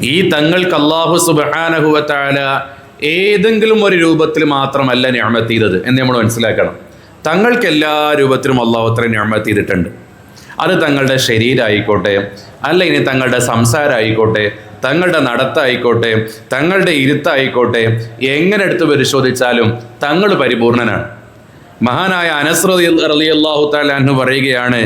ഈ തങ്ങൾക്ക് അല്ലാഹു സുബ്ഹാനഹു വ തആല ഏതെങ്കിലും ഒരു രൂപത്തിൽ മാത്രമല്ല നിഅമത്ത് ചെയ്തത് എന്ന് നമ്മൾ മനസ്സിലാക്കണം. തങ്ങൾക്ക് എല്ലാ രൂപത്തിലും അല്ലാഹു അത്ര നിഅമത്ത് ചെയ്തിട്ടുണ്ട്. അത് തങ്ങളുടെ ശരീരമായിക്കോട്ടെ, അല്ല ഇനി തങ്ങളുടെ സംസാരമായിക്കോട്ടെ, തങ്ങളുടെ നടത്തായിക്കോട്ടെ, തങ്ങളുടെ ഇരുത്തായിക്കോട്ടെ, എങ്ങനെ എടുത്ത് പരിശോധിച്ചാലും തങ്ങൾ പരിപൂർണനാണ്. മഹാനായ അനസ് റളിയല്ലാഹു തആല അൻഹു പറയുകയാണ്,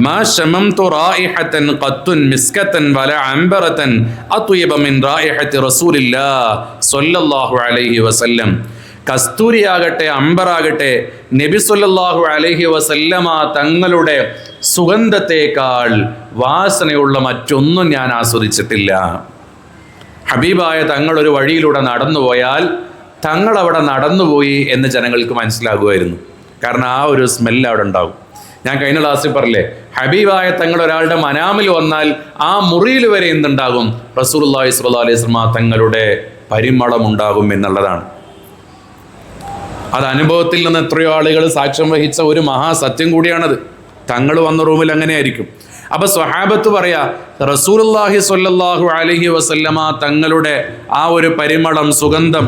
മാ ശമംതു റായിഹതൻ ഖത്തുൻ മിസ്കതൻ വല അംബറതൻ അത്യബ മിൻ റായിഹതി റസൂലില്ലാഹ് സ്വല്ലല്ലാഹു അലൈഹി വസല്ലം. കസ്തൂരിയാകട്ടെ അംബറാകട്ടെ നബി സ്വല്ലല്ലാഹു അലൈഹി വസല്ലമ തങ്ങളുടെ സുഗന്ധത്തേക്കാൾ വാസനയുള്ള മറ്റൊന്നും ഞാൻ ആസ്വദിച്ചിട്ടില്ല. ഹബീബായ തങ്ങൾ ഒരു വഴിയിലൂടെ നടന്നുപോയാൽ തങ്ങൾ അവിടെ നടന്നുപോയി എന്ന് ജനങ്ങൾക്ക് മനസ്സിലാകുമായിരുന്നു. കാരണം ആ ഒരു സ്മെല്ല് അവിടെ ഉണ്ടാവും. ഞാൻ കഴിഞ്ഞ ക്ലാസ്സിൽ പറഞ്ഞില്ലേ, ഹബീബായ തങ്ങൾ ഒരാളുടെ മനാമിൽ വന്നാൽ ആ മുറിയിൽ വരെ എന്തുണ്ടാകും? റസൂലുള്ളാഹി സ്വല്ലല്ലാഹു അലൈഹി വസല്ലം തങ്ങളുടെ പരിമളം ഉണ്ടാകും എന്നുള്ളതാണ്. അത് അനുഭവത്തിൽ നിന്ന് എത്രയോ ആളുകൾ സാക്ഷ്യം വഹിച്ച ഒരു മഹാസത്യം കൂടിയാണത്. തങ്ങൾ വന്ന റൂമിൽ അങ്ങനെയായിരിക്കും. അപ്പൊ സ്വഹാബത്ത് പറയാ, റസൂലുള്ളാഹി സ്വല്ലല്ലാഹു അലൈഹി വസല്ലമ തങ്ങളുടെ ആ ഒരു പരിമളം, സുഗന്ധം,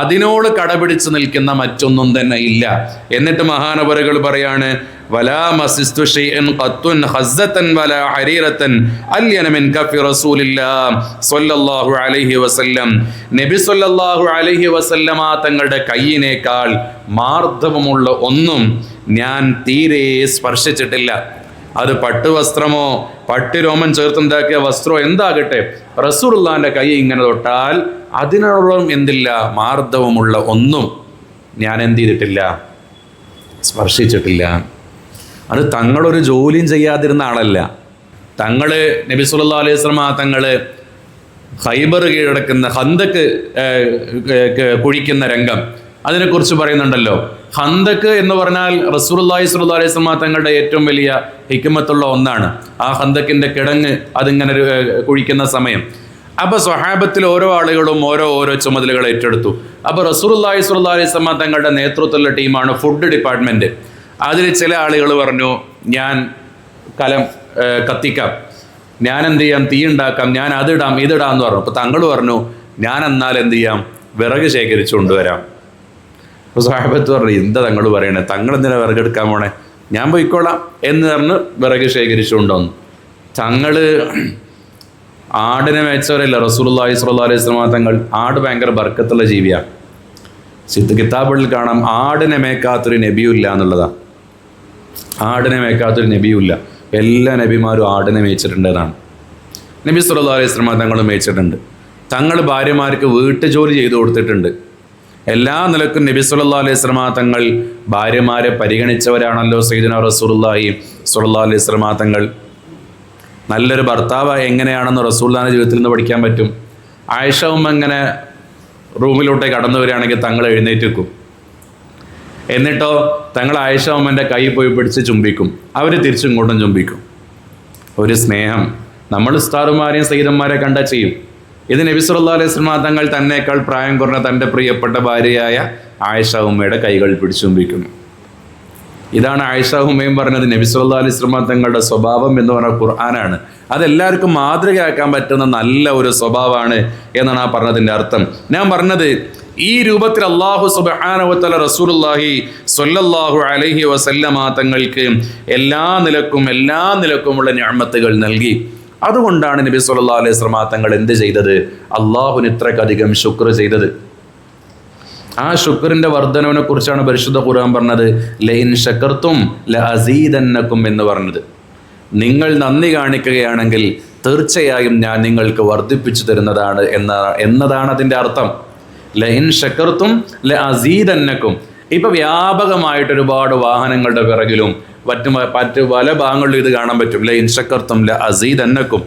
അതിനോട് കടപിടിച്ച് നിൽക്കുന്ന മറ്റൊന്നും തന്നെ ഇല്ല. എന്നിട്ട് മഹാനവറുകൾ പറയാണ്, വലാ മസിസ്തു ഷൈഅൻ ഖത്തുൻ ഖസ്സതൻ വലാ ഹരീറതൻ അല്യന മിൻ കഫി റസൂലില്ലാഹ് സ്വല്ലല്ലാഹു അലൈഹി വസല്ലം. നബി സ്വല്ലല്ലാഹു അലൈഹി വസല്ലമ തങ്ങളുടെ കയ്യിനേക്കാൾ മാർദ്ദവമുള്ള ഒന്നും ഞാൻ തീരെ സ്പർശിച്ചിട്ടില്ല. അത് പട്ടുവസ്ത്രമോ പട്ടുരോമം ചേർത്തുണ്ടാക്കിയ വസ്ത്രമോ എന്താകട്ടെ, റസൂലുള്ളാഹിന്റെ കൈ ഇങ്ങനെ തൊട്ടാൽ അതിനോളം എന്തില്ല, മാർദ്ദവമുള്ള ഒന്നും ഞാൻ എന്ത് ചെയ്തിട്ടില്ല, സ്പർശിച്ചിട്ടില്ല. അത് തങ്ങളൊരു ജോലിയും ചെയ്യാതിരുന്ന ആളല്ല. തങ്ങള് നബി സല്ലല്ലാഹു അലൈഹി വസല്ലം തങ്ങള് ഖൈബർ കീഴടക്കുന്ന ഖന്തക്ക് കുഴിക്കുന്ന രംഗം, അതിനെക്കുറിച്ച് പറയുന്നുണ്ടല്ലോ. ഖന്തക്ക് എന്ന് പറഞ്ഞാൽ റസൂലുള്ളാഹി സ്വല്ലല്ലാഹു അലൈഹി വസല്ലം തങ്ങളുടെ ഏറ്റവും വലിയ ഹിക്മത്തുള്ള ഒന്നാണ്. ആ ഖന്തക്കിന്റെ കിടങ്ങ് അതിങ്ങനെ കുഴിക്കുന്ന സമയം. അപ്പൊ സ്വഹാബത്തിൽ ഓരോ ആളുകളും ഓരോ ചുമതലകൾ ഏറ്റെടുത്തു. അപ്പൊ റസൂലുള്ളാഹി സ്വല്ലല്ലാഹു അലൈഹി വസല്ലം തങ്ങളുടെ നേതൃത്വത്തിലുള്ള ടീമാണ് ഫുഡ് ഡിപ്പാർട്ട്മെന്റ്. അതിൽ ചില ആളുകൾ പറഞ്ഞു, ഞാൻ കലം കത്തിക്കാം, ഞാൻ എന്ത് ചെയ്യാം, തീ ഉണ്ടാക്കാം, ഞാൻ അതിടാം ഇതിടാം എന്ന് പറഞ്ഞു. അപ്പൊ തങ്ങൾ പറഞ്ഞു, ഞാൻ എന്നാൽ എന്ത് ചെയ്യാം, വിറക് ശേഖരിച്ചു കൊണ്ടുവരാം. അപ്പൊ സ്വഹാബത്ത് പറഞ്ഞു, എന്താ തങ്ങൾ പറയണേ, തങ്ങൾ എന്തിനാ വിറകെടുക്കാൻ പോണേ, ഞാൻ പോയിക്കോളാം എന്ന് പറഞ്ഞ് വിറക് ശേഖരിച്ചു കൊണ്ടുവന്നു. തങ്ങള് ആടിനെ മേച്ചവരല്ല റസൂലുള്ളാഹി സ്വല്ലല്ലാഹു അലൈഹി വസല്ലം തങ്ങൾ. ആട് ഭയങ്കര ബർക്കത്തുള്ള ജീവിയാണ്. കിതാബുകളിൽ കാണാം, ആടിനെ മേക്കാത്തൊരു നബിയുമില്ല എന്നുള്ളതാണ്. ആടിനെ മേക്കാത്തൊരു നബിയുമില്ല. എല്ലാ നബിമാരും ആടിനെ മേച്ചിട്ടുണ്ടെന്നാണ്. നബി സല്ലല്ലാഹു അലൈഹി വസല്ലം തങ്ങൾ മേച്ചിട്ടുണ്ട്. തങ്ങൾ ഭാര്യമാർക്ക് വീട്ടുജോലി ചെയ്തു കൊടുത്തിട്ടുണ്ട്. എല്ലാ നിലക്കും നബി സല്ലല്ലാഹു അലൈഹി വസല്ലം തങ്ങൾ ഭാര്യമാരെ പരിഗണിച്ചവരാണല്ലോ സയ്യിദുനാ റസൂലുള്ളാഹി സ്വല്ലല്ലാഹു അലൈഹി വസല്ലം തങ്ങൾ. നല്ലൊരു ഭർത്താവ് എങ്ങനെയാണെന്ന് റസൂലുള്ളാഹിന്റെ ജീവിതത്തിൽ നിന്ന് പഠിക്കാൻ പറ്റും. ആയിഷ ഉമ്മ ഇങ്ങനെ റൂമിലോട്ടേക്ക് കടന്നു വരികയാണെങ്കിൽ തങ്ങൾ എഴുന്നേറ്റ് വെക്കും. എന്നിട്ടോ തങ്ങൾ ആയിഷ ഉമ്മൻ്റെ കൈ പോയി പിടിച്ച് ചുംബിക്കും. അവർ തിരിച്ചിങ്ങോട്ടും ചുംബിക്കും. ഒരു സ്നേഹം നമ്മൾ ഉസ്താദുമാരെയും സയ്യിദന്മാരെ കണ്ടാൽ ചെയ്യും. ഇത് നബി സല്ലല്ലാഹു അലൈഹി വസല്ലം തങ്ങൾ തന്നേക്കാൾ പ്രായം കുറഞ്ഞ തൻ്റെ പ്രിയപ്പെട്ട ഭാര്യയായ ആയിഷ ഉമ്മയുടെ കൈകൾ പിടിച്ച് ചുംബിക്കുന്നു. ഇതാണ് ആയിഷ ഉമ്മയും പറഞ്ഞത്. നബി സല്ലല്ലാഹു അലൈഹി വസല്ലം തങ്ങളുടെ സ്വഭാവം എന്ന് പറഞ്ഞ ഖുർആനാണ്. അതെല്ലാവർക്കും മാതൃകയാക്കാൻ പറ്റുന്ന നല്ല ഒരു സ്വഭാവമാണ് എന്നാണ് ആ പറഞ്ഞതിൻ്റെ അർത്ഥം. ഞാൻ പറഞ്ഞത്, ഈ രൂപത്തിൽ അല്ലാഹു സുബ്ഹാനഹു വ തആല റസൂലുള്ളാഹി സ്വല്ലല്ലാഹു അലൈഹി വസല്ലമ തങ്ങൾക്ക് എല്ലാ നിലക്കുമുള്ള നിഅമത്തുകൾ നൽകി. അതുകൊണ്ടാണ് നബി സല്ലല്ലാഹു അലൈഹി വസല്ലമ തങ്ങൾ എന്ത് ചെയ്തത്, അല്ലാഹുവിന് ഇത്രയധികം ശുക്ർ ചെയ്തത്. ആ ശുക്രിന്റെ വർധനവിനെ കുറിച്ചാണ് പരിശുദ്ധ ഖുർആൻ പറഞ്ഞത്, ലഇൻ ശകർതും ലഅസീദന്നകും എന്ന് പറഞ്ഞത്. നിങ്ങൾ നന്ദി കാണിക്കുകയാണെങ്കിൽ തീർച്ചയായും ഞാൻ നിങ്ങൾക്ക് വർദ്ധിപ്പിച്ചു തരുന്നതാണ് എന്നതാണ് അതിൻ്റെ അർത്ഥം. ലഇൻ ശകർതും ലഅസീദന്നകും. ഇപ്പൊ വ്യാപകമായിട്ട് ഒരുപാട് വാഹനങ്ങളുടെ പിറകിലും മറ്റു പല ഭാഗങ്ങളിലും ഇത് കാണാൻ പറ്റും, ലഇൻ ശകർതും ലഅസീദന്നകും.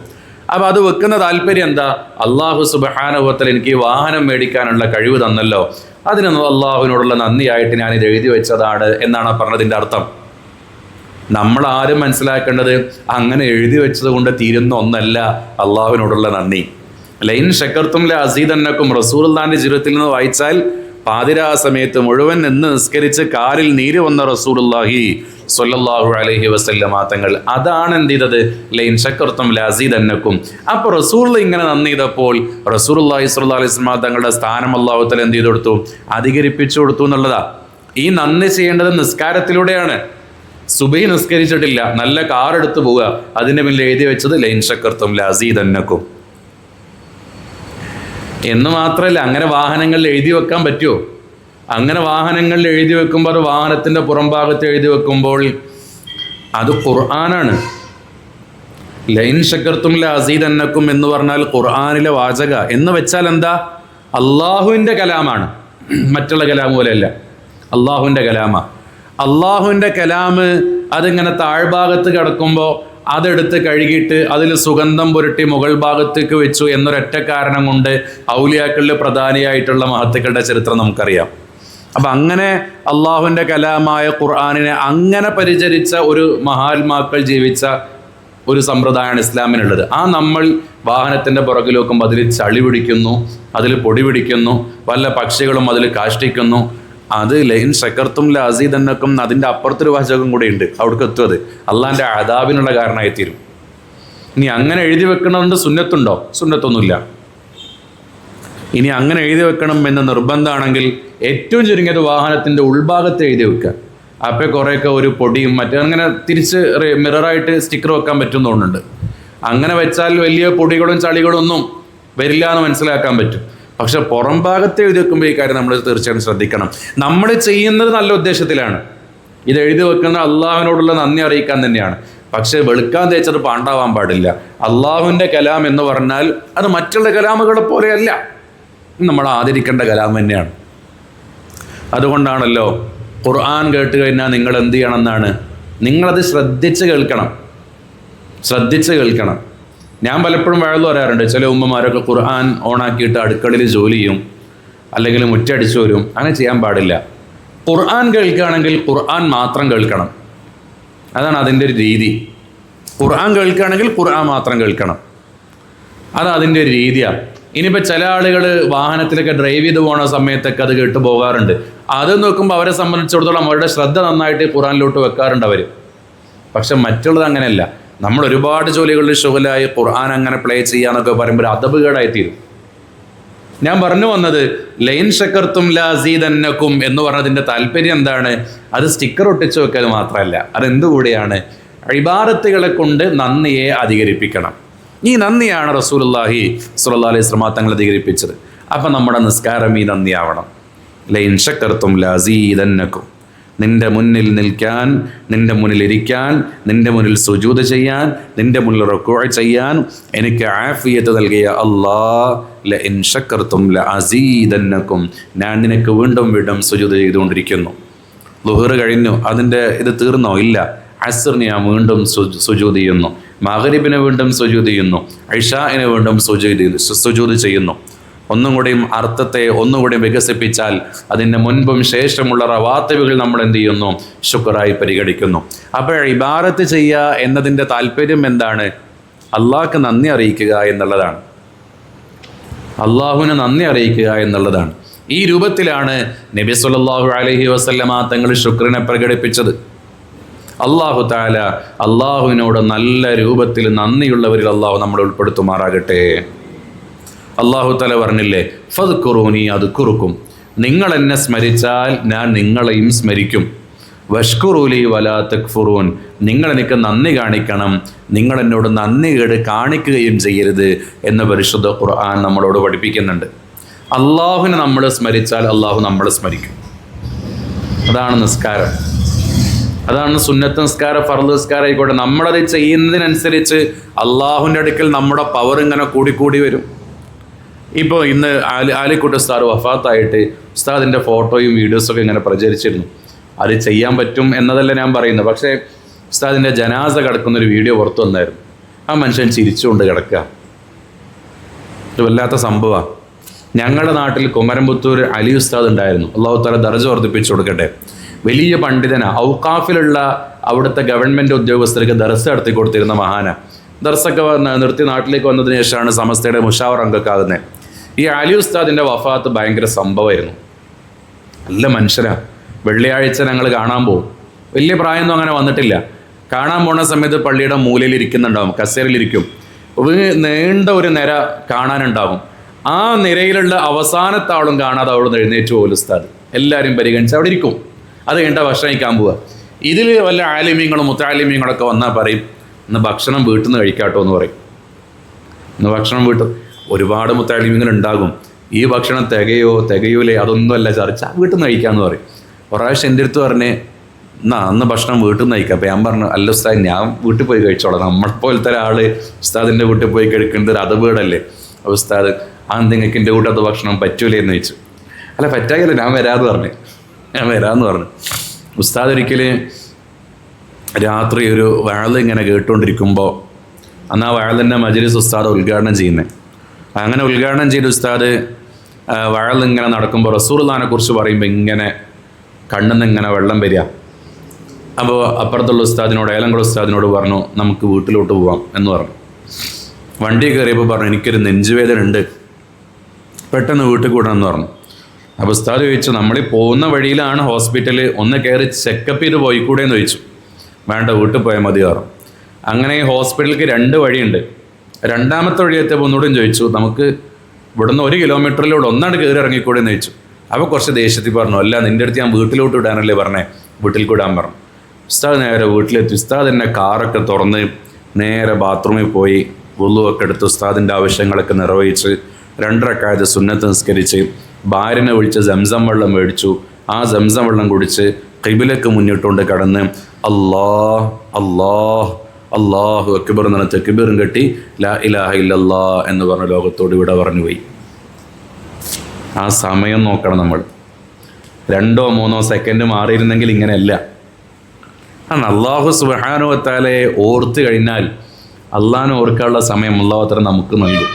അപ്പൊ അത് വെക്കുന്ന താല്പര്യം എന്താ, അല്ലാഹു സുബ്ഹാനഹു വ തആല എനിക്ക് ഈ വാഹനം മേടിക്കാനുള്ള കഴിവ് തന്നല്ലോ, അതിനൊന്നും അള്ളാഹുവിനോടുള്ള നന്ദിയായിട്ട് ഞാൻ ഇത് എഴുതി വെച്ചതാണ് എന്നാണ് പറഞ്ഞതിൻ്റെ അർത്ഥം. നമ്മളാരും മനസ്സിലാക്കേണ്ടത് അങ്ങനെ എഴുതി വെച്ചത് കൊണ്ട് തീരുന്ന ഒന്നല്ല അള്ളാഹുവിനോടുള്ള നന്ദി. ലൈൻ ശക്കർത്തും ലഅസീദന്നകും റസൂലുള്ളാഹിന്റെ ജീവിതത്തിൽ നിന്ന് വായിച്ചാൽ പാതിരാ സമയത്ത് മുഴുവൻ നിന്ന് നിസ്കരിച്ച് കാലിൽ നീര് വന്ന റസൂലുള്ളാഹി സ്വല്ലല്ലാഹു അലൈഹി വസല്ലമ തങ്ങൾ അതാണ് എന്ത് ചെയ്തത്, ലൈൻ ശക്കർത്തും ലഅസീദന്നക്കും. അപ്പോൾ റസൂൽ ഇങ്ങനെ നന്ദി ചെയ്തപ്പോൾ റസൂലുള്ളാഹി സ്വല്ലല്ലാഹു അലൈഹി വസല്ലമ തങ്ങളുടെ സ്ഥാനം അല്ലാഹു തആല എന്ത് ചെയ്തു കൊടുത്തു, അധികരിപ്പിച്ചു കൊടുത്തു എന്നുള്ളതാ. ഈ നന്ദി ചെയ്യേണ്ടത് നിസ്കാരത്തിലൂടെയാണ്. സുബഹി നിസ്കരിച്ചിട്ടില്ല, നല്ല കാർ എടുത്ത് പോവുക, അതിൻ്റെ മുന്നിൽ എഴുതി വെച്ചത് ലൈൻ ശക്കർത്തും ലഅസീദന്നക്കും എന്ന് മാത്രമല്ല, അങ്ങനെ വാഹനങ്ങളിൽ എഴുതി വെക്കാൻ പറ്റുമോ? അങ്ങനെ വാഹനങ്ങളിൽ എഴുതി വെക്കുമ്പോൾ അത് വാഹനത്തിൻ്റെ പുറംഭാഗത്ത് എഴുതി വെക്കുമ്പോൾ അത് ഖുർആനാണ്. ലൈൻ ശക്കർത്തും ലഅസീദന്നക്കും എന്ന് പറഞ്ഞാൽ ഖുർആനിലെ വാചക എന്ന് വെച്ചാൽ എന്താ, അള്ളാഹുവിൻ്റെ കലാമാണ്, മറ്റുള്ള കലാം പോലെയല്ല, അള്ളാഹുവിൻ്റെ കലാമാ. അള്ളാഹുവിൻ്റെ കലാമ് അതിങ്ങനെ താഴ്ഭാഗത്ത് കിടക്കുമ്പോൾ അതെടുത്ത് കഴുകിയിട്ട് അതിൽ സുഗന്ധം പുരട്ടി മുകൾ ഭാഗത്തേക്ക് വെച്ചു എന്നൊരൊറ്റ കാരണം കൊണ്ട് ഔലിയാക്കളിൽ പ്രധാനിയായിട്ടുള്ള മഹത്തുക്കളുടെ ചരിത്രം നമുക്കറിയാം. അപ്പം അങ്ങനെ അള്ളാഹുവിൻ്റെ കലാമായ ഖുർആനിനെ അങ്ങനെ പരിചരിച്ച ഒരു മഹാത്മാക്കൾ ജീവിച്ച ഒരു സമ്പ്രദായമാണ് ഇസ്ലാമിനുള്ളത്. ആ നമ്മൾ വാഹനത്തിൻ്റെ പുറകിൽ വെക്കുമ്പോൾ അതിൽ ചളി പിടിക്കുന്നു, അതിൽ പൊടി പിടിക്കുന്നു, വല്ല പക്ഷികളും അതിൽ കാഷ്ടിക്കുന്നു. അത് ലൈൻ ശക്കർത്തും ലഅസീദന്നക്കും അതിൻ്റെ അപ്പുറത്തൊരു വാചകം കൂടെ ഉണ്ട്, അവിടേക്ക് എത്തും. അത് അള്ളാഹിൻ്റെ അദാബിനുള്ള കാരണമായി തീരും. ഇനി അങ്ങനെ എഴുതി വെക്കണമെന്ന് സുന്നത്തുണ്ടോ? സുന്നത്തൊന്നുമില്ല. ഇനി അങ്ങനെ എഴുതി വെക്കണം എന്ന് നിർബന്ധമാണെങ്കിൽ ഏറ്റവും ചുരുങ്ങിയത് വാഹനത്തിൻ്റെ ഉൾഭാഗത്ത് എഴുതി വെക്കുക. അപ്പോൾ കുറേയൊക്കെ ഒരു പൊടിയും മറ്റും അങ്ങനെ തിരിച്ച് മിററായിട്ട് സ്റ്റിക്കർ വെക്കാൻ പറ്റും തോന്നുന്നുണ്ട്. അങ്ങനെ വെച്ചാൽ വലിയ പൊടികളും ചളികളും ഒന്നും വരില്ല എന്ന് മനസ്സിലാക്കാൻ പറ്റും. പക്ഷെ പുറം ഭാഗത്ത് എഴുതി വെക്കുമ്പോൾ ഈ കാര്യം നമ്മൾ തീർച്ചയായും ശ്രദ്ധിക്കണം. നമ്മൾ ചെയ്യുന്നത് നല്ല ഉദ്ദേശത്തിലാണ്, ഇത് എഴുതി വെക്കുന്ന അള്ളാഹുവിനോടുള്ള നന്ദി അറിയിക്കാൻ തന്നെയാണ്. പക്ഷെ വെളുക്കാൻ തേച്ചത് പാണ്ടാവാൻ പാടില്ല. അള്ളാഹുവിൻ്റെ കലാം എന്ന് പറഞ്ഞാൽ അത് മറ്റുള്ള കലാമുകളെ പോലെയല്ല, നമ്മൾ ആദരിക്കേണ്ട കലാം തന്നെയാണ്. അതുകൊണ്ടാണല്ലോ ഖുർആൻ കേട്ട് കഴിഞ്ഞാൽ നിങ്ങൾ എന്ത് ചെയ്യണം എന്നാണ്, നിങ്ങളത് ശ്രദ്ധിച്ച് കേൾക്കണം. ഞാൻ പലപ്പോഴും വഴന്നു പറയാറുണ്ട്, ചില ഉമ്മമാരൊക്കെ ഖുർആൻ ഓണാക്കിയിട്ട് അടുക്കളയിൽ ജോലി ചെയ്യും, അല്ലെങ്കിൽ മുറ്റടിച്ചു വരും. അങ്ങനെ ചെയ്യാൻ പാടില്ല. ഖുർആൻ കേൾക്കുകയാണെങ്കിൽ ഖുർആൻ മാത്രം കേൾക്കണം, അതാണ് അതിൻ്റെ ഒരു രീതി. ഖുർആൻ കേൾക്കുകയാണെങ്കിൽ ഖുർആൻ മാത്രം കേൾക്കണം, അത് അതിൻ്റെ ഒരു രീതിയാണ്. ഇനിയിപ്പോൾ ചില ആളുകൾ വാഹനത്തിലൊക്കെ ഡ്രൈവ് ചെയ്ത് പോകുന്ന സമയത്തൊക്കെ അത് കേട്ട് പോകാറുണ്ട്. അത് നോക്കുമ്പോൾ അവരെ സംബന്ധിച്ചിടത്തോളം അവരുടെ ശ്രദ്ധ നന്നായിട്ട് ഖുർആനിലോട്ട് വെക്കാറുണ്ട് അവർ. പക്ഷെ മറ്റുള്ളത് അങ്ങനെയല്ല. നമ്മൾ ഒരുപാട് ജോലികളിൽ ശുഗലായി ഖുർആൻ അങ്ങനെ പ്ലേ ചെയ്യാന്നൊക്കെ പറയുമ്പോൾ അദബ് കേടായിത്തീരും. ഞാൻ പറഞ്ഞു വന്നത് ലൈൻ ശക്കർത്തും ലഅസീദന്നക്കും എന്ന് പറഞ്ഞതിൻ്റെ താല്പര്യം എന്താണ്, അത് സ്റ്റിക്കർ ഒട്ടിച്ചു വെക്കൽ മാത്രമല്ല, അതെന്തുകൂടിയാണ്, ഇബാദത്തുകളെ കൊണ്ട് നന്ദിയെ അധികരിപ്പിക്കണം. ഈ നന്ദിയാണ് റസൂലുള്ളാഹി സ്വല്ലല്ലാഹു അലൈഹി വസല്ലം തങ്ങൾ അധികരിപ്പിച്ചത്. അപ്പം നമ്മുടെ നിസ്കാരം ഈ നന്ദിയാവണം. ലൈൻ ശക്കർത്തും ലഅസീദന്നക്കും, നിന്റെ മുന്നിൽ നിൽക്കാൻ, നിന്റെ മുന്നിൽ ഇരിക്കാൻ, നിന്റെ മുന്നിൽ സുജൂദ് ചെയ്യാൻ, നിന്റെ മുന്നിൽ റുകൂഅ് ചെയ്യാൻ എനിക്ക് ആഫിയത്ത് നൽകിയ അല്ലാഹ്, ലഇൻ ശക്കർതും ലഅസീദന്നക്കും, ഞാൻ നിനക്ക് വീണ്ടും വീണ്ടും സുജൂദ് ചെയ്തുകൊണ്ടിരിക്കുന്നു. ളുഹർ കഴിഞ്ഞു, അതിൻ്റെ ഇത് തീർന്നോ? ഇല്ല. അസ്റിന് ഞാൻ വീണ്ടും സുജൂദ് ചെയ്യുന്നു, മഗ്രിബിന് വീണ്ടും സുജൂദ് ചെയ്യുന്നു, ഇശാഇന് വീണ്ടും സുജൂദ് ചെയ്യുന്നു. ഒന്നും കൂടിയും അർത്ഥത്തെ ഒന്നുകൂടിയും വികസിപ്പിച്ചാൽ അതിൻ്റെ മുൻപും ശേഷമുള്ള റവാത്തിബുകൾ നമ്മൾ എന്ത് ചെയ്യുന്നു, ശുക്റായി പരിഗണിക്കുന്നു. അപ്പോൾ ഇബാദത്ത് ചെയ്യുക എന്നതിൻ്റെ താല്പര്യം എന്താണ്? അള്ളാഹ്ക്ക് നന്ദി അറിയിക്കുക എന്നുള്ളതാണ്. അള്ളാഹുവിന് നന്ദി അറിയിക്കുക എന്നുള്ളതാണ്. ഈ രൂപത്തിലാണ് നബി സല്ലല്ലാഹു അലൈഹി വസല്ലമ തങ്ങൾ ശുക്രിനെ പ്രകടിപ്പിച്ചത്. അള്ളാഹു തആല അള്ളാഹുവിനോട് നല്ല രൂപത്തിൽ നന്ദിയുള്ളവരിൽ അള്ളാഹു നമ്മളെ ഉൾപ്പെടുത്തുമാറാകട്ടെ. അള്ളാഹു തആല പറഞ്ഞില്ലേ, ഫദ്കുറൂനി അദ്കുറുക്കും, നിങ്ങൾ എന്നെ സ്മരിച്ചാൽ ഞാൻ നിങ്ങളെയും സ്മരിക്കും. വഷ്കുറൂലി വലാ തക്ഫുറൂൻ, നിങ്ങൾ എനിക്ക് നന്ദി കാണിക്കണം, നിങ്ങൾ എന്നോട് നന്ദി കേട് കാണിക്കുകയും ചെയ്യരുത് എന്ന് പരിശുദ്ധ ഖുർആൻ നമ്മളോട് പഠിപ്പിക്കുന്നുണ്ട്. അള്ളാഹുവിനെ നമ്മൾ സ്മരിച്ചാൽ അള്ളാഹു നമ്മളെ സ്മരിക്കും. അതാണ് നിസ്കാരം, അതാണ് സുന്നത്ത് നിസ്കാരം, ഫർള് നിസ്കാരം ആയിക്കോട്ടെ. നമ്മളത് ചെയ്യുന്നതിനനുസരിച്ച് അള്ളാഹുവിൻ്റെ അടുക്കൽ നമ്മുടെ പവർ ഇങ്ങനെ കൂടിക്കൂടി വരും. ഇപ്പോൾ ഇന്ന് ആലിക്കുട്ടി ഉസ്താദ് വഫാത്തായിട്ട് ഉസ്താദിൻ്റെ ഫോട്ടോയും വീഡിയോസൊക്കെ ഇങ്ങനെ പ്രചരിച്ചിരുന്നു. അത് ചെയ്യാൻ പറ്റും എന്നതല്ല ഞാൻ പറയുന്നത്. പക്ഷേ ഉസ്താദിൻ്റെ ജനാസ കിടക്കുന്നൊരു വീഡിയോ പുറത്തു വന്നായിരുന്നു. ആ മനുഷ്യൻ ചിരിച്ചുകൊണ്ട് കിടക്കുക. ഇത് വല്ലാത്ത സംഭവമാണ്. ഞങ്ങളുടെ നാട്ടിൽ കുമരംപുത്തൂർ അലി ഉസ്താദ് ഉണ്ടായിരുന്നു. അള്ളാഹു തആല ദർജ വർദ്ധിപ്പിച്ചു കൊടുക്കട്ടെ. വലിയ പണ്ഡിതനാണ്. ഔഖാഫിലുള്ള അവിടുത്തെ ഗവൺമെൻറ് ഉദ്യോഗസ്ഥർക്ക് ദർസ് നടത്തി കൊടുത്തിരുന്ന മഹാന. ദർസൊക്കെ നിർത്തി നാട്ടിലേക്ക് വന്നതിന് ശേഷമാണ് സമസ്തയുടെ മുഷാവർ അംഗക്കാകുന്നത്. ഈ അലി ഉസ്താദിൻ്റെ വഫാത്ത് ഭയങ്കര സംഭവമായിരുന്നു. നല്ല മനുഷ്യരാണ്. വെള്ളിയാഴ്ച ഞങ്ങൾ കാണാൻ പോകും. വലിയ പ്രായമൊന്നും അങ്ങനെ വന്നിട്ടില്ല. കാണാൻ പോണ സമയത്ത് പള്ളിയുടെ മൂലയിൽ ഇരിക്കുന്നുണ്ടാവും, കസേരയിലിരിക്കും. ഒരു നീണ്ട ഒരു നിര കാണാനുണ്ടാവും. ആ നിരയിലുള്ള അവസാനത്തെ ആളും കാണാതെ അവിടെ നിന്ന് എഴുന്നേറ്റ് പോകും ഉസ്താദ്. എല്ലാവരും പരിഗണിച്ച് അവിടെ ഇരിക്കും. അത് കഴിഞ്ഞാൽ ഭക്ഷണം കഴിക്കാൻ പോവുക. ഇതിൽ വല്ല ആലിമ്യങ്ങളും മുത്താലിമ്യങ്ങളൊക്കെ വന്നാൽ പറയും, ഇന്ന് ഭക്ഷണം വീട്ടിൽ നിന്ന് കഴിക്കാട്ടോ എന്ന് പറയും. ഇന്ന് ഭക്ഷണം വീട്ടിൽ ഒരുപാട് മുത്താലിമ്യങ്ങൾ ഉണ്ടാകും. ഈ ഭക്ഷണം തികയൂലേ അതൊന്നുമല്ല ചർച്ച, വീട്ടിൽ നിന്ന് കഴിക്കാമെന്ന് പറയും. പ്രാവശ്യം എൻ്റെ അടുത്ത് പറഞ്ഞേ, അന്ന് ഭക്ഷണം വീട്ടിൽ നിന്ന് കഴിക്കാം. അപ്പം ഞാൻ പറഞ്ഞു, അല്ല ഉസ്താദ്, ഞാൻ വീട്ടിൽ പോയി കഴിച്ചോളാം. നമ്മളെപ്പോലത്തെ ഒരാൾ ഉസ്താദിൻ്റെ വീട്ടിൽ പോയി കഴിക്കുന്നത് ഒരു അതവീടല്ലേ. അപ്പോൾ ഉസ്താദ്, ആ നിങ്ങൾക്ക് എൻ്റെ വീട്ടത്തെ ഭക്ഷണം പറ്റൂലേ എന്ന് ചോദിച്ചു. അല്ല പറ്റാകില്ല, ഞാൻ വരാമെന്ന് പറഞ്ഞു. ഉസ്താദ് ഒരിക്കൽ രാത്രി ഒരു വഅള് ഇങ്ങനെ കേട്ടുകൊണ്ടിരിക്കുമ്പോൾ, അന്ന് ആ വഅളിൻ്റെ മജ്‌ലിസ് ഉസ്താദ് ഉദ്ഘാടനം ചെയ്യുന്നത്. അങ്ങനെ ഉദ്ഘാടനം ചെയ്ത ഉസ്താദ് വഅള് ഇങ്ങനെ നടക്കുമ്പോൾ റസൂലുള്ളാഹിനെ കുറിച്ച് പറയുമ്പോൾ ഇങ്ങനെ കണ്ണിന്ന് ഇങ്ങനെ വെള്ളം വരിക. അപ്പോൾ അപ്പുറത്തുള്ള ഉസ്താദിനോട്, ഏലംകുളം ഉസ്താദിനോട് പറഞ്ഞു, നമുക്ക് വീട്ടിലോട്ട് പോവാം എന്ന് പറഞ്ഞു. വണ്ടി കയറിയപ്പോൾ പറഞ്ഞു, എനിക്കൊരു നെഞ്ചുവേദന ഉണ്ട്, പെട്ടെന്ന് വീട്ടിൽ കൂടാമെന്ന് പറഞ്ഞു. അപ്പോൾ ഉസ്താദ് ചോദിച്ചു, നമ്മളീ പോകുന്ന വഴിയിലാണ് ഹോസ്പിറ്റൽ, ഒന്ന് കയറി ചെക്കപ്പ് ചെയ്ത് പോയിക്കൂടെ എന്ന് ചോദിച്ചു. വേണ്ട, വീട്ടിൽ പോയാൽ മതി പറഞ്ഞു. അങ്ങനെ ഈ ഹോസ്പിറ്റലിലേക്ക് 2 വഴിയുണ്ട്. രണ്ടാമത്തെ വഴി എത്തിയപ്പോൾ ഒന്നുകൂടെയും ചോദിച്ചു, നമുക്ക് ഇവിടുന്ന് 1 കിലോമീറ്ററിലൂടെ ഒന്നാണ്ട് കയറി ഇറങ്ങിക്കൂടെ എന്ന് ചോദിച്ചു. അപ്പോൾ കുറച്ച് ദേഷ്യത്തിൽ പറഞ്ഞു, അല്ല നിൻ്റെ അടുത്ത് ഞാൻ വീട്ടിലോട്ട് വിടാനല്ലേ പറഞ്ഞേ, വീട്ടിൽ കൂടാൻ പറഞ്ഞു. ഉസ്താദ് നേരെ വീട്ടിലെത്തി. ഉസ്താദ് എന്നെ കാറൊക്കെ തുറന്ന് നേരെ ബാത്റൂമിൽ പോയി വുളുവൊക്കെ എടുത്ത് ഉസ്താദിൻ്റെ ആവശ്യങ്ങളൊക്കെ നിർവഹിച്ച് 2 റക്അത്ത് സുന്നത്ത് നിസ്കരിച്ച് ഭാര്യനെ വിളിച്ച് സംസം വെള്ളം മേടിച്ചു. ആ സംസം വെള്ളം കുടിച്ച് ഖിബിലക്ക് മുന്നിട്ടുകൊണ്ട് കടന്ന് അല്ലാഹ് അല്ലാഹ് അല്ലാഹു അക്ബർ എന്ന് പറഞ്ഞ തക്ബീറും കെട്ടി ലാ ഇലാഹ ഇല്ലല്ലാ എന്ന് പറഞ്ഞ ലോകത്തോട് ഇവിടെ പറഞ്ഞു പോയി. ആ സമയം നോക്കണം നമ്മൾ. 2-3 സെക്കൻഡ് മാറിയിരുന്നെങ്കിൽ ഇങ്ങനെയല്ല. അല്ലാഹു സുബ്ഹാനഹു വ തആലയെ ഓർത്ത് കഴിഞ്ഞാൽ അള്ളാഹിനെ ഓർക്കാനുള്ള സമയം അല്ലാഹു തആല നമുക്ക് നൽകും.